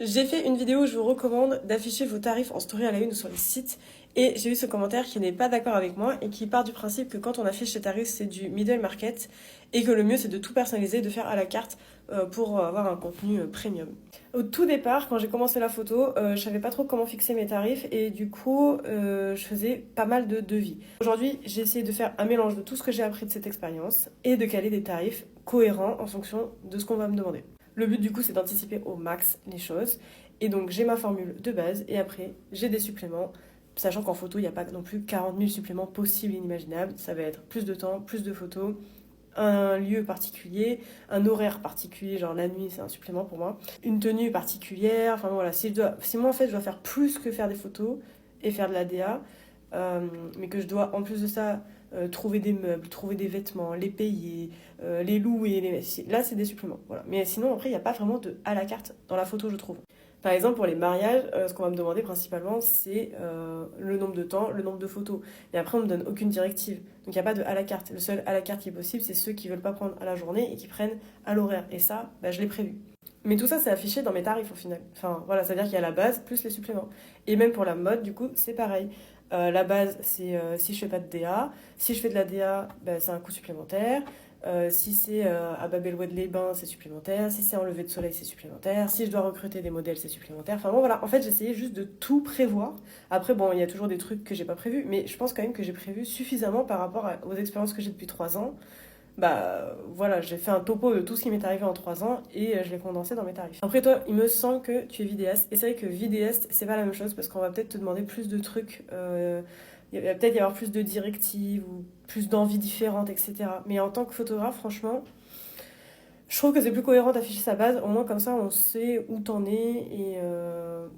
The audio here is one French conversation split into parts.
J'ai fait une vidéo où je vous recommande d'afficher vos tarifs en story à la une ou sur les sites et j'ai eu ce commentaire qui n'est pas d'accord avec moi et qui part du principe que quand on affiche ses tarifs c'est du middle market et que le mieux c'est de tout personnaliser, de faire à la carte pour avoir un contenu premium. Au tout départ, quand j'ai commencé la photo, je savais pas trop comment fixer mes tarifs et du coup je faisais pas mal de devis. Aujourd'hui j'ai essayé de faire un mélange de tout ce que j'ai appris de cette expérience et de caler des tarifs cohérents en fonction de ce qu'on va me demander. Le but du coup c'est d'anticiper au max les choses. Et donc j'ai ma formule de base et après j'ai des suppléments. Sachant qu'en photo il n'y a pas non plus 40 000 suppléments possibles et inimaginables. Ça va être plus de temps, plus de photos, un lieu particulier, un horaire particulier, genre la nuit c'est un supplément pour moi, une tenue particulière, enfin voilà, si moi en fait je dois faire plus que faire des photos et faire de la DA, mais que je dois en plus de ça trouver des meubles, trouver des vêtements, les payer, les louer, là c'est des suppléments. Voilà. Mais sinon après il n'y a pas vraiment de à la carte dans la photo je trouve. Par exemple pour les mariages, ce qu'on va me demander principalement c'est le nombre de temps, le nombre de photos. Et après on me donne aucune directive. Donc il n'y a pas de à la carte. Le seul à la carte qui est possible c'est ceux qui veulent pas prendre à la journée et qui prennent à l'horaire. Et ça, bah, je l'ai prévu. Mais tout ça, c'est affiché dans mes tarifs au final. Enfin, voilà, c'est-à-dire qu'il y a la base plus les suppléments. Et même pour la mode, du coup, c'est pareil. La base, c'est si je fais pas de DA. Si je fais de la DA, bah, c'est un coût supplémentaire. Si c'est à Babel-Wed-les-Bains, c'est supplémentaire. Si c'est en lever de soleil, c'est supplémentaire. Si je dois recruter des modèles, c'est supplémentaire. Enfin bon, voilà. En fait, j'essayais juste de tout prévoir. Après, bon, il y a toujours des trucs que j'ai pas prévus, mais je pense quand même que j'ai prévu suffisamment par rapport aux expériences que j'ai depuis 3 ans. Bah voilà, j'ai fait un topo de tout ce qui m'est arrivé en 3 ans et je l'ai condensé dans mes tarifs. Après toi, il me semble que tu es vidéaste et c'est vrai que vidéaste, c'est pas la même chose parce qu'on va peut-être te demander plus de trucs, il va peut-être y avoir plus de directives ou plus d'envies différentes, etc. Mais en tant que photographe, franchement, je trouve que c'est plus cohérent d'afficher sa base, au moins comme ça on sait où t'en es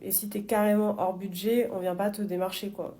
et si t'es carrément hors budget, on vient pas te démarcher quoi.